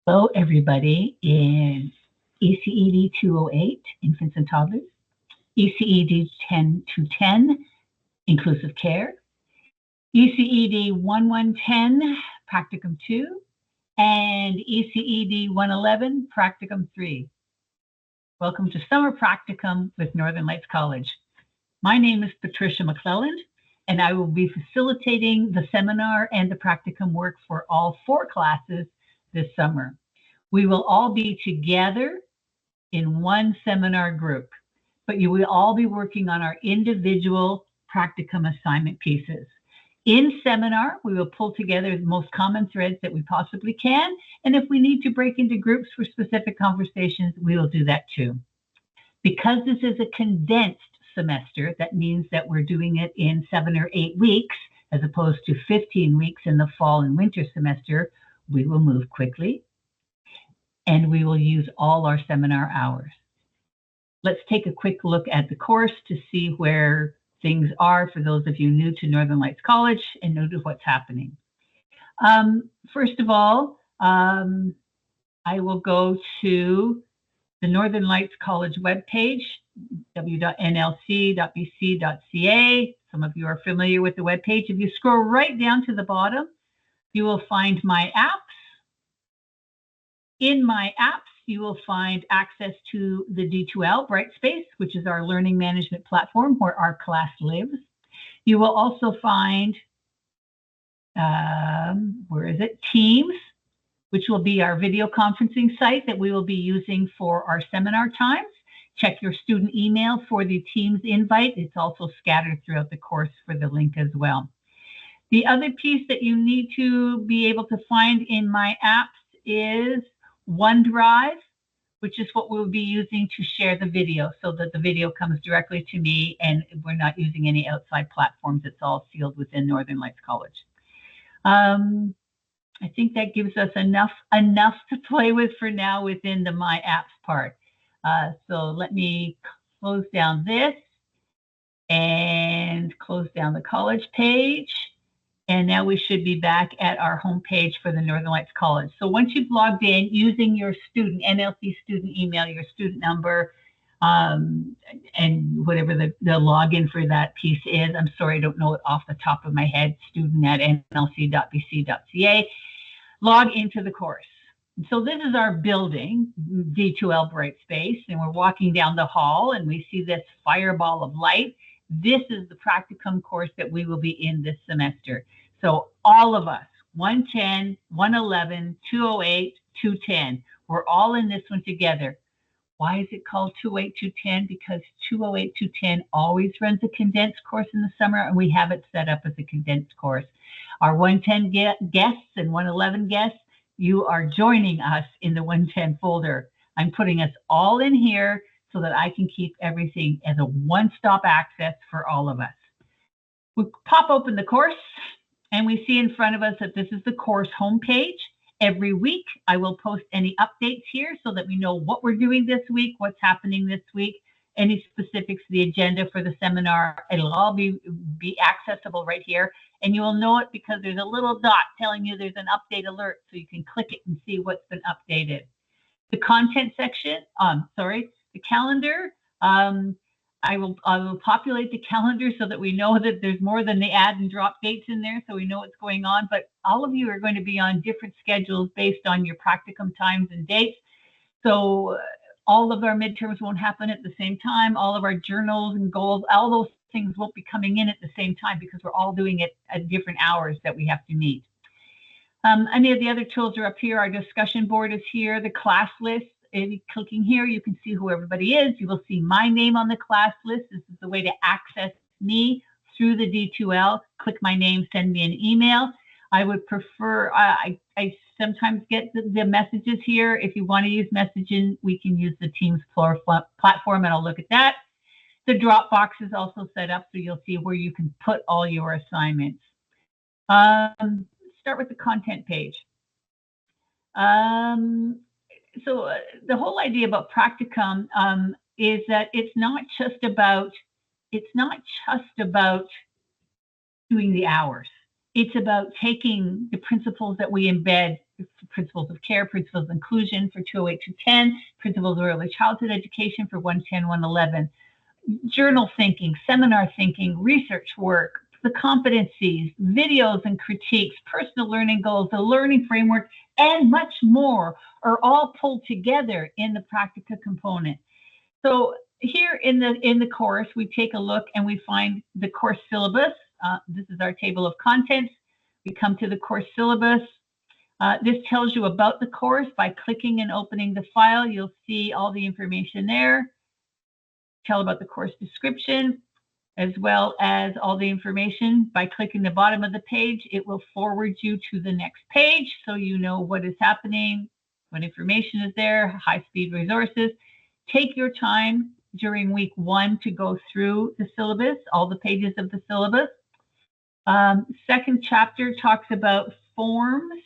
Hello, everybody in ECED 208, Infants and Toddlers, ECED 10 to 10, Inclusive Care, ECED 1110, Practicum 2, and ECED 111, Practicum 3. Welcome to Summer Practicum with Northern Lights College. My name is Patricia McClelland, and I will be facilitating the seminar and the practicum work for all 4 classes this summer. We will all be together in one seminar group, but you will all be working on our individual practicum assignment pieces. In seminar, we will pull together the most common threads that we possibly can, and if we need to break into groups for specific conversations, we will do that too. Because this is a condensed semester, that means that we're doing it in 7 or 8 weeks, as opposed to 15 weeks in the fall and winter semester. We will move quickly, and we will use all our seminar hours. Let's take a quick look at the course to see where things are for those of you new to Northern Lights College and notice what's happening. First of all, I will go to the Northern Lights College webpage, w.nlc.bc.ca. Some of you are familiar with the webpage. If you scroll right down to the bottom, you will find my apps. In my apps, you will find access to the D2L Brightspace, which is our learning management platform where our class lives. You will also find, Teams, which will be our video conferencing site that we will be using for our seminar times. Check your student email for the Teams invite. It's also scattered throughout the course for the link as well. The other piece that you need to be able to find in my apps is OneDrive, which is what we'll be using to share the video so that the video comes directly to me and we're not using any outside platforms. It's all sealed within Northern Lights College. I think that gives us enough to play with for now within the My Apps part. So let me close down this and close down the college page. And now we should be back at our homepage for the Northern Lights College. So once you've logged in using your NLC student email, your student number, and whatever the login for that piece is, I'm sorry, I don't know it off the top of my head, student@nlc.bc.ca, log into the course. So this is our building, D2L Brightspace, and we're walking down the hall and we see this fireball of light. This is the practicum course that we will be in this semester. So all of us, 110, 111, 208, 210, we're all in this one together. Why is it called 208, 210? Because 208, 210 always runs a condensed course in the summer, and we have it set up as a condensed course. Our 110 guests and 111 guests, you are joining us in the 110 folder. I'm putting us all in here so that I can keep everything as a one-stop access for all of us. We pop open the course and we see in front of us that this is the course homepage. Every week, I will post any updates here so that we know what we're doing this week, what's happening this week, any specifics, the agenda for the seminar. It'll all be accessible right here. And you will know it because there's a little dot telling you there's an update alert, so you can click it and see what's been updated. The content section, the calendar, I will populate the calendar so that we know that there's more than the add and drop dates in there, so we know what's going on. But all of you are going to be on different schedules based on your practicum times and dates. So all of our midterms won't happen at the same time. All of our journals and goals, all those things won't be coming in at the same time because we're all doing it at different hours that we have to meet. Any of the other tools are up here. Our discussion board is here, the class list. Clicking here, you can see who everybody is. You will see my name on the class list. This is the way to access me through the D2L. Click my name, send me an email. I would prefer, I sometimes get the messages here. If you want to use messaging, we can use the Teams platform, and I'll look at that. The Dropbox is also set up, so you'll see where you can put all your assignments. Start with the content page. So the whole idea about practicum is that it's not just about doing the hours. It's about taking the principles that we embed Principles of Care, Principles of Inclusion for 208 to 10, Principles of Early Childhood Education for 110, 111. Journal thinking, seminar thinking, research work, the competencies, videos and critiques, personal learning goals, the learning framework, and much more are all pulled together in the Practica component. So here in the course, we take a look and we find the course syllabus. This is our table of contents. We come to the course syllabus. This tells you about the course. By clicking and opening the file, you'll see all the information there. Tell about the course description, as well as all the information. By clicking the bottom of the page, it will forward you to the next page so you know what is happening, what information is there, high-speed resources. Take your time during week 1 to go through the syllabus, all the pages of the syllabus. Second chapter talks about forms.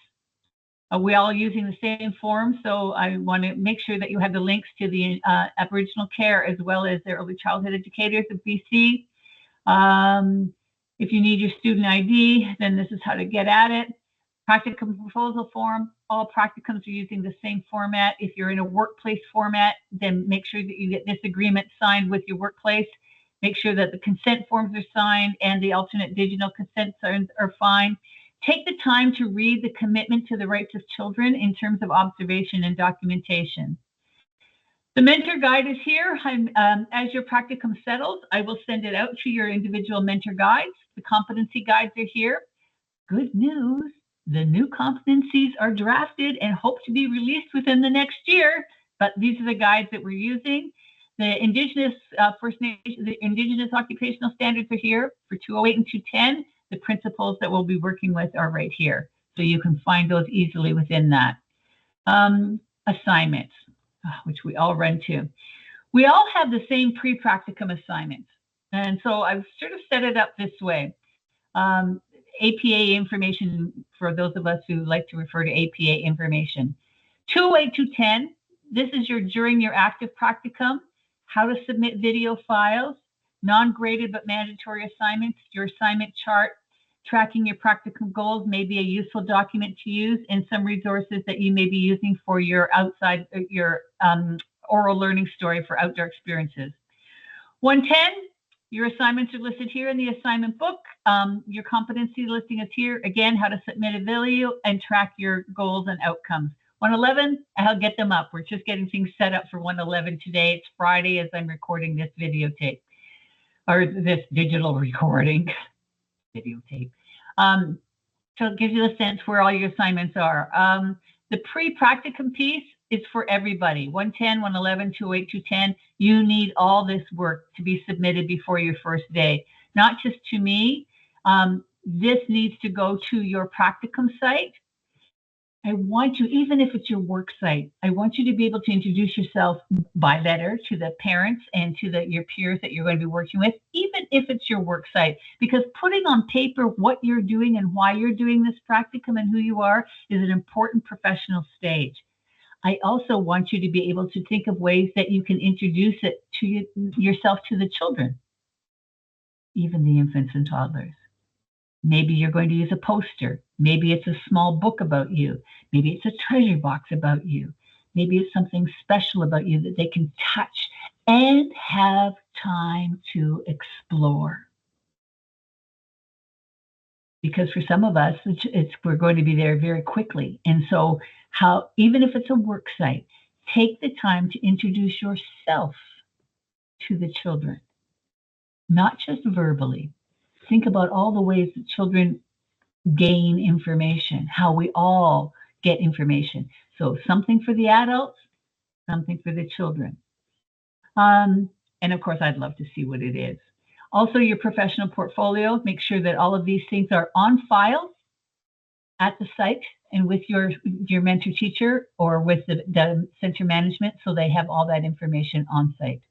We're all using the same form, so I want to make sure that you have the links to the Aboriginal Care as well as the Early Childhood Educators of BC. If you need your student ID, then this is how to get at it. Practicum proposal form. All practicums are using the same format. If you're in a workplace format, then make sure that you get this agreement signed with your workplace. Make sure that the consent forms are signed and the alternate digital consents are fine. Take the time to read the commitment to the rights of children in terms of observation and documentation. The mentor guide is here. As your practicum settles, I will send it out to your individual mentor guides. The competency guides are here. Good news, the new competencies are drafted and hope to be released within the next year, but these are the guides that we're using. The Indigenous First Nation, the Indigenous Occupational Standards are here for 208 and 210. The principles that we'll be working with are right here, so you can find those easily within that. Assignments, which we all run to. We all have the same pre-practicum assignments, and so I've sort of set it up this way. APA information for those of us who like to refer to APA information. 208 to 10, this is during your active practicum, how to submit video files, non-graded but mandatory assignments, your assignment chart, tracking your practicum goals may be a useful document to use, and some resources that you may be using for your oral learning story for outdoor experiences. 110, your assignments are listed here in the assignment book. Your competency listing is here. Again, how to submit a video and track your goals and outcomes. 111, I'll get them up. We're just getting things set up for 111 today. It's Friday as I'm recording this videotape, or this digital recording videotape. So it gives you a sense where all your assignments are. The pre-practicum piece is for everybody. 110, 111, 208, 210. You need all this work to be submitted before your first day. Not just to me. This needs to go to your practicum site. I want you, even if it's your work site, I want you to be able to introduce yourself by letter to the parents and to your peers that you're going to be working with, even if it's your work site, because putting on paper what you're doing and why you're doing this practicum and who you are is an important professional stage. I also want you to be able to think of ways that you can introduce it to yourself to the children, even the infants and toddlers. Maybe you're going to use a poster. Maybe it's a small book about you. Maybe it's a treasure box about you. Maybe it's something special about you that they can touch and have time to explore. Because for some of us, we're going to be there very quickly. And so even if it's a work site, take the time to introduce yourself to the children, not just verbally. Think about all the ways that children gain information, how we all get information. So something for the adults, something for the children. And of course, I'd love to see what it is. Also, your professional portfolio, make sure that all of these things are on file at the site and with your mentor teacher or with the center management, so they have all that information on site.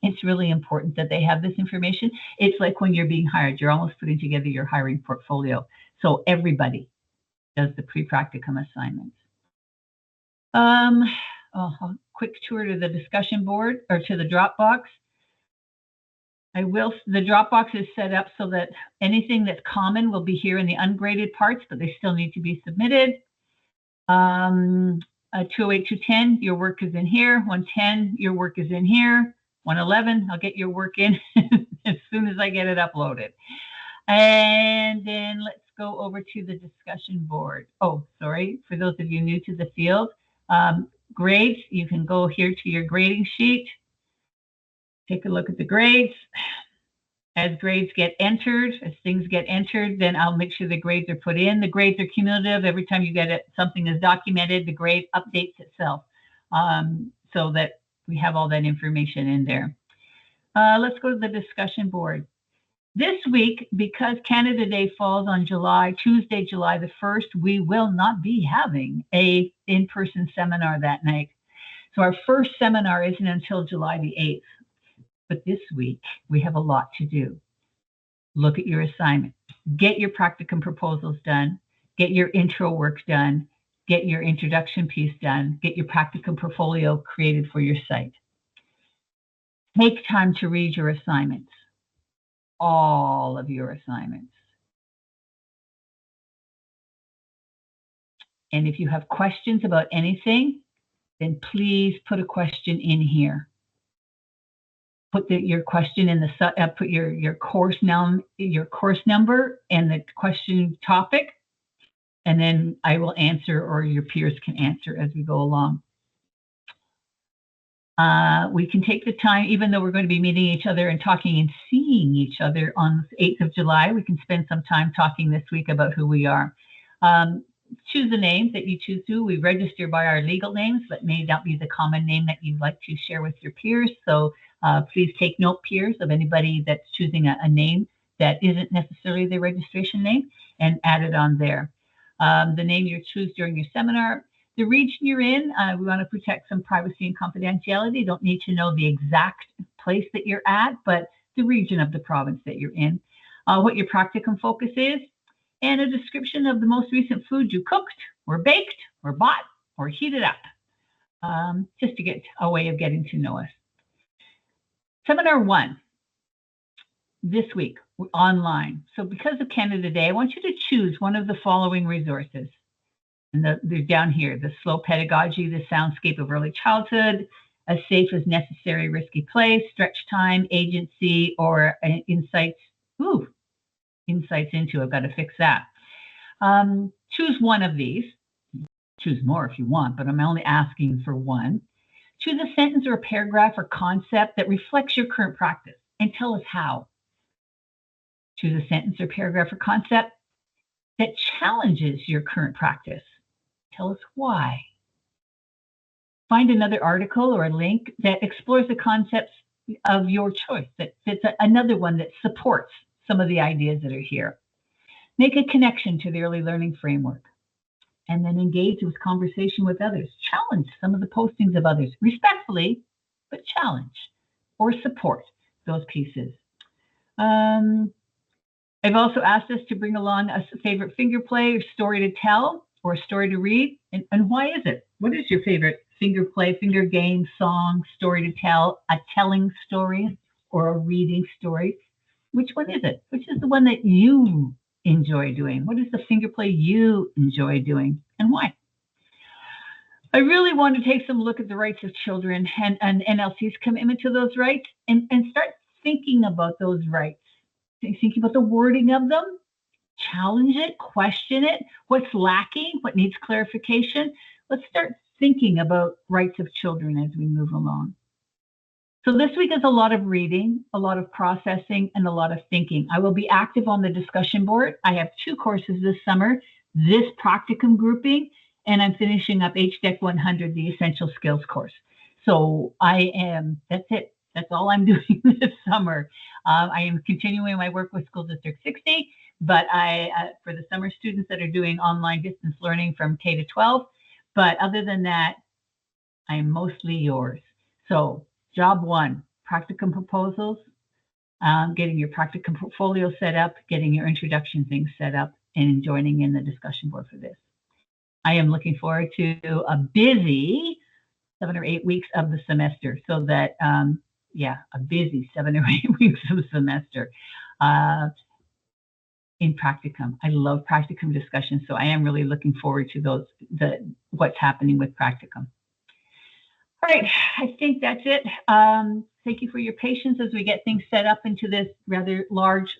It's really important that they have this information. It's like when you're being hired, you're almost putting together your hiring portfolio. So everybody does the pre-practicum assignments. A quick tour to the discussion board or to the Dropbox. The Dropbox is set up so that anything that's common will be here in the ungraded parts, but they still need to be submitted. 208, 210, your work is in here. 110, your work is in here. 111, I'll get your work in as soon as I get it uploaded. And then let's go over to the discussion board. Oh, sorry, for those of you new to the field, grades, you can go here to your grading sheet. Take a look at the grades. As grades get entered, as things get entered, then I'll make sure the grades are put in. The grades are cumulative. Every time you get it, something is documented, the grade updates itself, so that we have all that information in there. Let's go to the discussion board. This week, because Canada Day falls on Tuesday, July the 1st, we will not be having a in-person seminar that night. So our first seminar isn't until July the 8th. But this week, we have a lot to do. Look at your assignment. Get your practicum proposals done. Get your intro work done. Get your introduction piece done. Get your practicum portfolio created for your site. Take time to read your assignments. All of your assignments. And if you have questions about anything, then please put a question in here. Put your question in the put your course number and the question topic, and then I will answer, or your peers can answer as we go along. We can take the time, even though we're going to be meeting each other and talking and seeing each other on the 8th of July, we can spend some time talking this week about who we are. Choose the names that you choose to. We register by our legal names, but may not be the common name that you'd like to share with your peers. So please take note, peers, of anybody that's choosing a name that isn't necessarily their registration name, and add it on there. The name you choose during your seminar, the region you're in, we want to protect some privacy and confidentiality. Don't need to know the exact place that you're at, but the region of the province that you're in. What your practicum focus is, and a description of the most recent food you cooked, or baked, or bought, or heated up, just to get a way of getting to know us. Seminar 1, this week, online. So because of Canada Day, I want you to choose one of the following resources. And they're down here: the slow pedagogy, the soundscape of early childhood, a safe as necessary risky play, stretch time, agency, or insights. Insights into, I've got to fix that. Choose one of these. Choose more if you want, but I'm only asking for one. Choose a sentence or a paragraph or concept that reflects your current practice, and tell us how. Choose a sentence or paragraph or concept that challenges your current practice. Tell us why. Find another article or a link that explores the concepts of your choice, that fits another one that supports some of the ideas that are here. Make a connection to the early learning framework, and then engage with conversation with others. Challenge some of the postings of others, respectfully, but challenge or support those pieces. I've also asked us to bring along a favorite finger play or story to tell, or a story to read. And why is it? What is your favorite finger play, finger game, song, story to tell, a telling story, or a reading story? Which one is it? Which is the one that you enjoy doing? What is the finger play you enjoy doing, and why? I really want to take some look at the rights of children and NLC's commitment to those rights, and start thinking about those rights. Thinking about the wording of them, challenge it, question it, what's lacking, what needs clarification. Let's start thinking about rights of children as we move along. So this week is a lot of reading, a lot of processing, and a lot of thinking. I will be active on the discussion board. I have 2 courses this summer, this practicum grouping, and I'm finishing up HDEC 100, the essential skills course. So that's it. That's all I'm doing this summer. I am continuing my work with School District 60, but for the summer students that are doing online distance learning from K to 12. But other than that, I am mostly yours. So job 1, practicum proposals, getting your practicum portfolio set up, getting your introduction things set up, and joining in the discussion board for this. I am looking forward to a busy 7 or 8 weeks of the semester, so that a busy 7 or 8 weeks of the semester. in Practicum. I love Practicum discussions, so I am really looking forward to what's happening with Practicum. All right, I think that's it. Thank you for your patience as we get things set up into this rather large,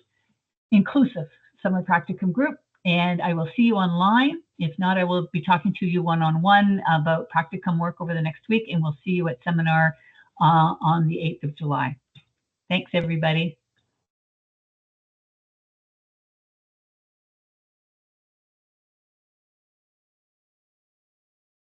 inclusive summer Practicum group. And I will see you online. If not, I will be talking to you one-on-one about Practicum work over the next week, and we'll see you at seminar on the 8th of July. Thanks, everybody.